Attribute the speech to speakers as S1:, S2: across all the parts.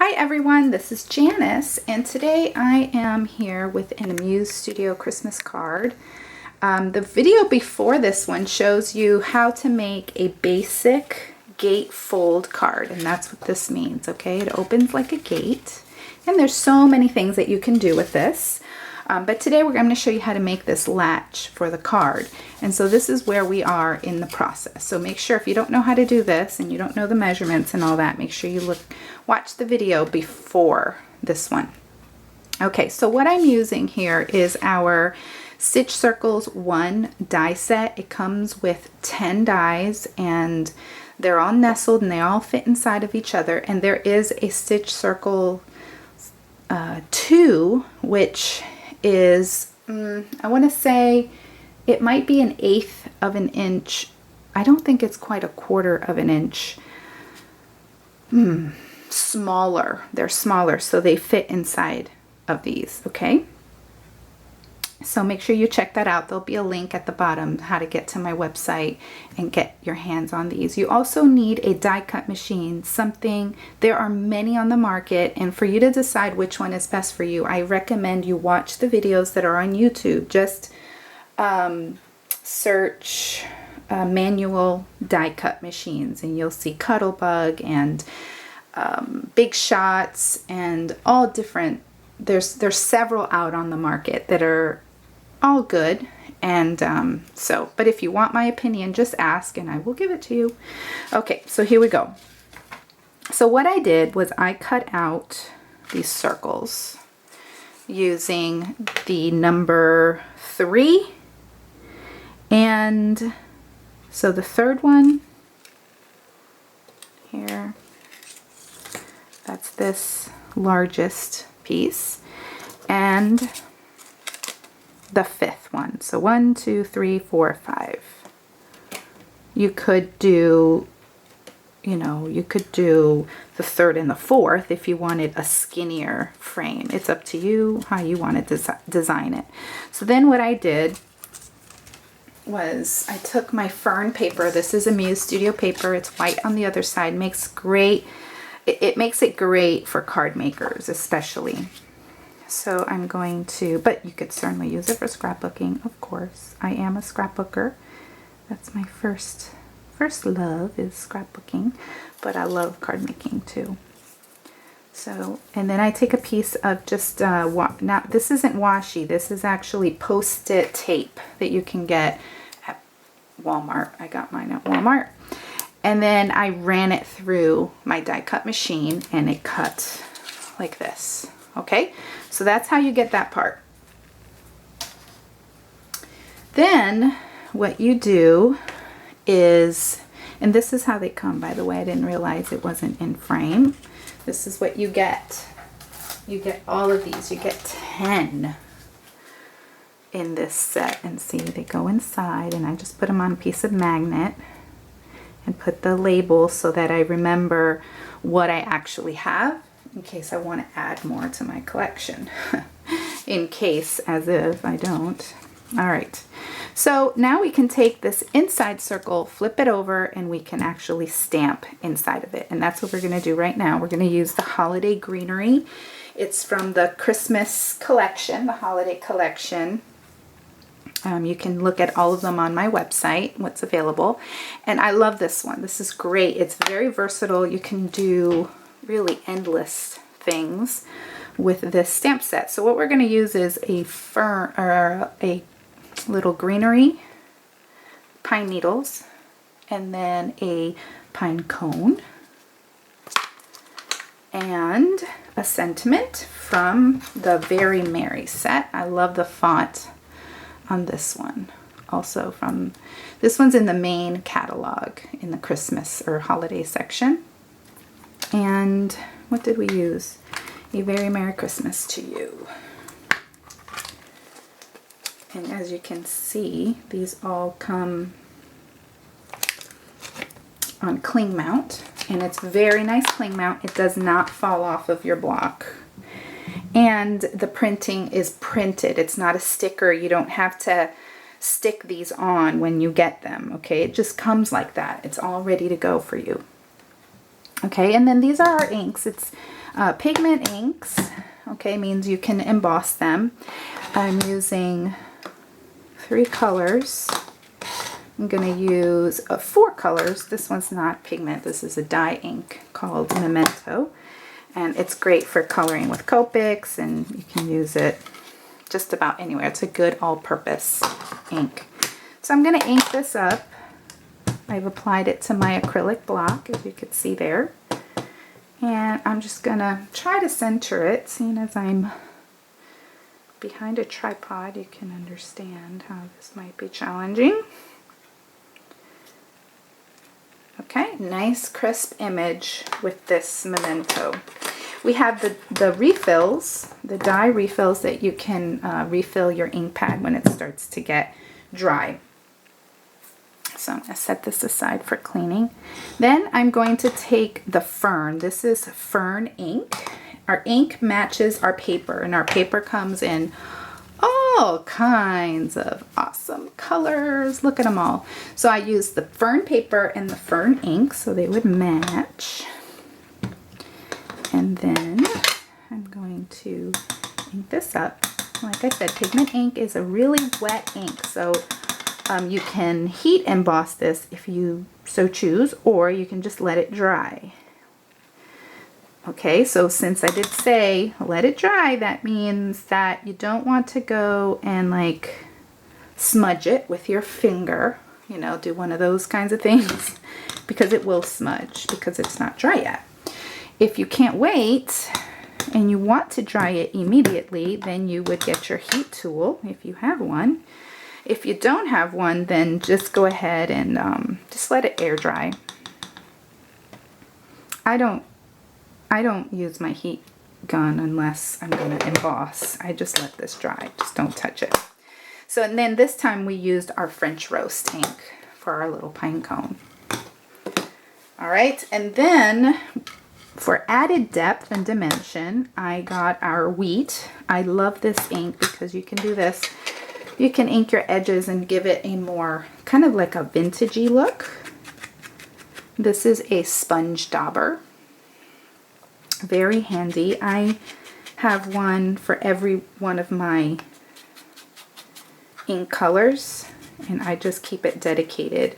S1: Hi everyone, this is Janice, and today I am here with a Muse Studio Christmas card. The video before this one shows you how to make a basic gatefold card, and that's what this means, okay? It opens like a gate, and there's so many things that you can do with this. But today we're going to show you how to make this latch for the card. And so this is where we are in the process. So make sure if you don't know how to do this and you don't know the measurements and all that, make sure you watch the video before this one. Okay, so what I'm using here is our Stitch Circles 1 die set. It comes with 10 dies and they're all nestled and they all fit inside of each other. And there is a Stitch Circle 2, which is, I want to say it might be 1/8 of an inch. I don't think it's quite 1/4 of an inch. Smaller. They're smaller, so they fit inside of these, okay? So make sure you check that out. There'll be a link at the bottom how to get to my website and get your hands on these. You also need a die cut machine, there are many on the market, and for you to decide which one is best for you, I recommend you watch the videos that are on YouTube. Just search manual die cut machines and you'll see Cuttlebug and Big Shots and all different. There's several out on the market that are all good, and but if you want my opinion, just ask and I will give it to you. Okay, so here we go. So what I did was I cut out these circles using the number 3, and so the third one here, that's this largest piece, and the 5th one. So 1, 2, 3, 4, 5. You could do, you could do the 3rd and the 4th if you wanted a skinnier frame. It's up to you how you want to design it. So then what I did was I took my Fern paper. This is a Muse Studio paper. It's white on the other side. It makes it great for card makers especially. So I'm going to, but you could certainly use it for scrapbooking, of course. I am a scrapbooker. That's my first love is scrapbooking, but I love card making too. So, and then I take a piece of just, now this isn't washi, this is actually post-it tape that you can get at Walmart. I got mine at Walmart. And then I ran it through my die cut machine and it cut like this. Okay, so that's how you get that part. Then what you do is, and this is how they come, by the way, I didn't realize it wasn't in frame. This is what you get. You get all of these. You get 10 in this set, and see, they go inside, and I just put them on a piece of magnet and put the label so that I remember what I actually have, in case I want to add more to my collection. In case, as if I don't. All right, so now we can take this inside circle, flip it over, and we can actually stamp inside of it. And that's what we're going to do right now. We're going to use the Holiday Greenery. It's from the Christmas collection, the Holiday collection. You can look at all of them on my website, what's available. And I love this one. This is great. It's very versatile. You can do really endless things with this stamp set. So what we're going to use is a fern, or a little greenery, pine needles, and then a pine cone, and a sentiment from the Very Merry set. I love the font on this one. Also from, this one's in the main catalog in the Christmas or holiday section. And what did we use? A Very Merry Christmas to You. And as you can see, these all come on cling mount, and it's very nice cling mount. It does not fall off of your block. And the printing is printed. It's not a sticker. You don't have to stick these on when you get them, okay? It just comes like that. It's all ready to go for you. Okay, and then these are our inks. Pigment inks, okay, means you can emboss them. I'm using 3 colors. I'm going to use 4 colors. This one's not pigment. This is a dye ink called Memento. And it's great for coloring with Copics, and you can use it just about anywhere. It's a good all-purpose ink. So I'm going to ink this up. I've applied it to my acrylic block, as you can see there. And I'm just going to try to center it, seeing as I'm behind a tripod. You can understand how this might be challenging. Okay, nice crisp image with this Memento. We have the refills, the dye refills that you can refill your ink pad when it starts to get dry. So I'm going to set this aside for cleaning. Then I'm going to take the Fern. This is Fern ink. Our ink matches our paper, and our paper comes in all kinds of awesome colors. Look at them all. So I used the Fern paper and the Fern ink so they would match. And then I'm going to ink this up. Like I said, pigment ink is a really wet ink, so you can heat emboss this if you so choose, or you can just let it dry. Okay, so since I did say let it dry, that means that you don't want to go and like smudge it with your finger, you know, do one of those kinds of things, because it will smudge because it's not dry yet. If you can't wait and you want to dry it immediately, then you would get your heat tool if you have one. If you don't have one, then just go ahead and just let it air dry. I don't use my heat gun unless I'm going to emboss. I just let this dry. Just don't touch it. So, and then this time we used our French roast ink for our little pine cone. All right, and then for added depth and dimension, I got our wheat. I love this ink because you can do this. You can ink your edges and give it a more kind of like a vintagey look. This is a sponge dauber. Very handy. I have one for every one of my ink colors, and I just keep it dedicated.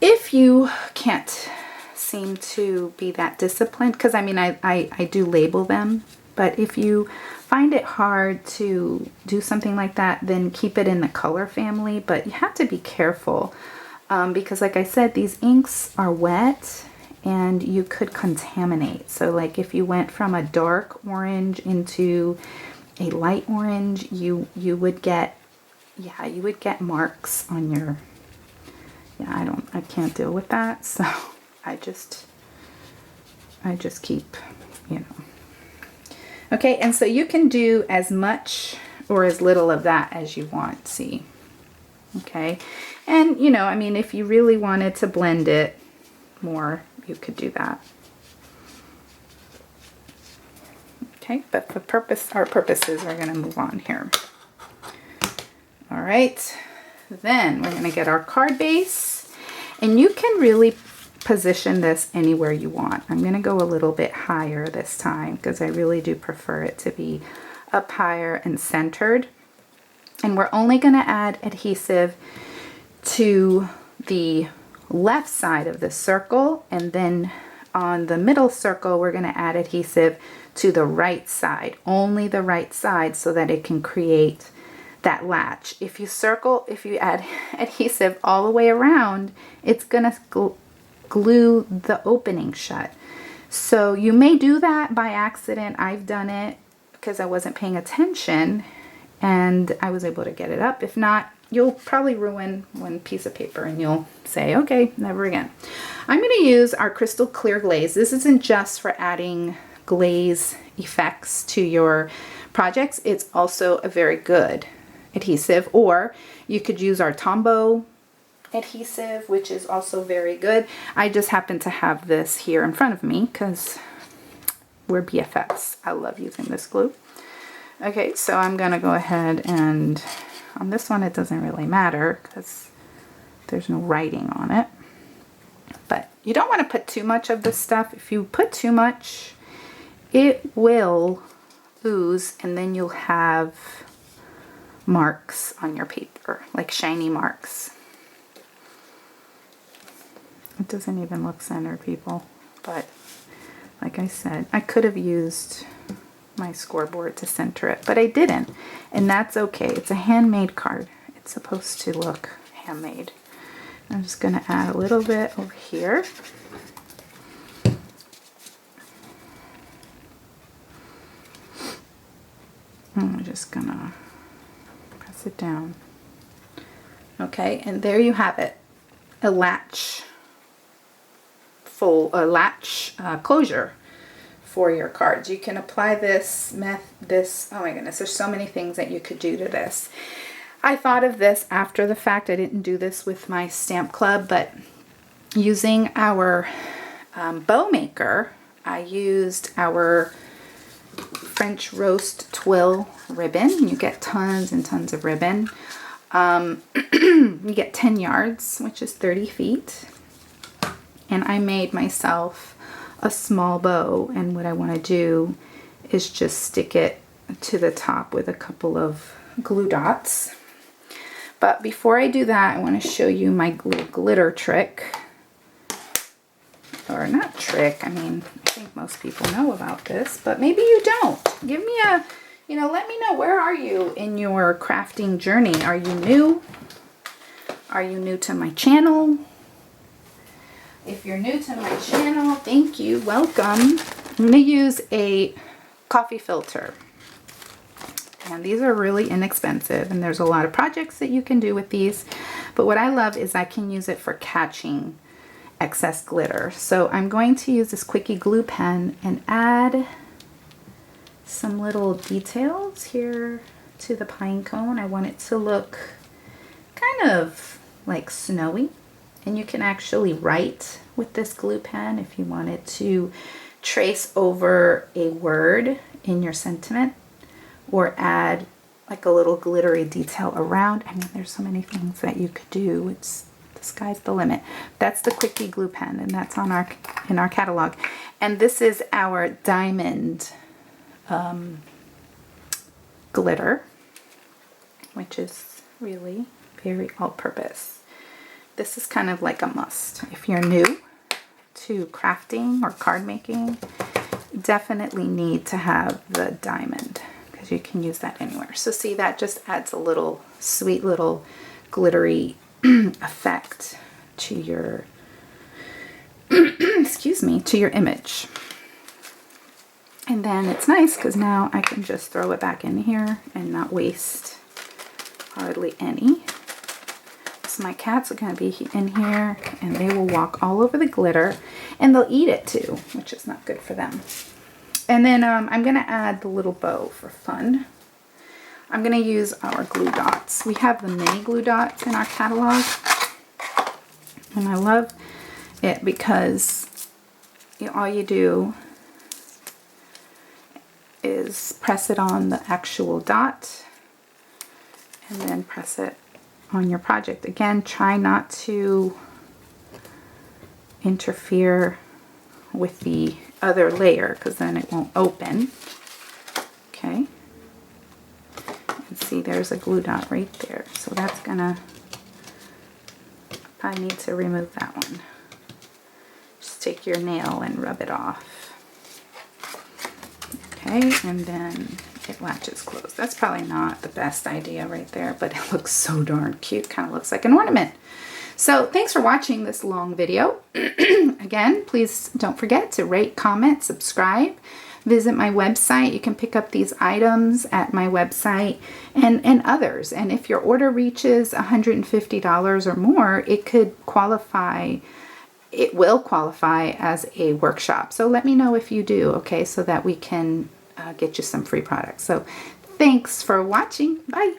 S1: If you can't seem to be that disciplined, because I mean I do label them, but if you find it hard to do something like that, then keep it in the color family. But you have to be careful because like I said, these inks are wet and you could contaminate. So like if you went from a dark orange into a light orange, you would get, yeah, you would get marks on your, yeah, I can't deal with that. So I just keep, you know. Okay, and so you can do as much or as little of that as you want, see? Okay, and you know, I mean, if you really wanted to blend it more, you could do that. Okay, but for our purposes, we're going to move on here. All right, then we're going to get our card base, and you can really position this anywhere you want. I'm going to go a little bit higher this time because I really do prefer it to be up higher and centered. And we're only going to add adhesive to the left side of the circle, and then on the middle circle we're going to add adhesive to the right side, only the right side, so that it can create that latch. If you add adhesive all the way around, it's going to glue the opening shut. So you may do that by accident. I've done it because I wasn't paying attention and I was able to get it up. If not, you'll probably ruin one piece of paper and you'll say, okay, never again. I'm going to use our crystal clear glaze. This isn't just for adding glaze effects to your projects. It's also a very good adhesive, or you could use our Tombow adhesive, which is also very good. I just happen to have this here in front of me because we're BFFs. I love using this glue. Okay, so I'm gonna go ahead and on this one it doesn't really matter because there's no writing on it, but you don't want to put too much of this stuff. If you put too much, it will ooze, and then you'll have marks on your paper, like shiny marks. It doesn't even look centered, people, but like I said, I could have used my scoreboard to center it, but I didn't, and that's okay. It's a handmade card. It's supposed to look handmade. I'm just going to add a little bit over here. I'm just going to press it down. Okay, and there you have it. A latch closure for your cards. You can apply this oh my goodness, there's so many things that you could do to this. I thought of this after the fact. I didn't do this with my stamp club, but using our bow maker, I used our French roast twill ribbon. You get tons and tons of ribbon. You get 10 yards, which is 30 feet. And I made myself a small bow, and what I want to do is just stick it to the top with a couple of glue dots. But before I do that, I want to show you my glitter trick. Or not trick, I mean, I think most people know about this, but maybe you don't. Give me a, let me know, where are you in your crafting journey? Are you new? Are you new to my channel? If you're new to my channel, thank you, welcome. I'm going to use a coffee filter. And these are really inexpensive, and there's a lot of projects that you can do with these. But what I love is I can use it for catching excess glitter. So I'm going to use this Quickie glue pen and add some little details here to the pine cone. I want it to look kind of like snowy. And you can actually write with this glue pen if you wanted to trace over a word in your sentiment, or add like a little glittery detail around. I mean, there's so many things that you could do. The sky's the limit. That's the Quickie glue pen, and that's on in our catalog. And this is our diamond glitter, which is really very all-purpose. This is kind of like a must. If you're new to crafting or card making, definitely need to have the diamond, because you can use that anywhere. So see, that just adds a little sweet little glittery effect to your excuse me, to your image. And then it's nice because now I can just throw it back in here and not waste hardly any. So my cats are going to be in here, and they will walk all over the glitter, and they'll eat it too, which is not good for them. And then I'm going to add the little bow for fun. I'm going to use our glue dots. We have the mini glue dots in our catalog, and I love it because all you do is press it on the actual dot and then press it on your project. Again, try not to interfere with the other layer because then it won't open. Okay. And see, there's a glue dot right there. So that's gonna, I need to remove that one. Just take your nail and rub it off. Okay, and then it latches closed. That's probably not the best idea right there, but it looks so darn cute. Kind of looks like an ornament. So thanks for watching this long video. Again, please don't forget to rate, comment, subscribe. Visit my website. You can pick up these items at my website and others. And if your order reaches $150 or more, it could qualify. It will qualify as a workshop. So let me know if you do, okay, so that we can get you some free products. So thanks for watching. Bye.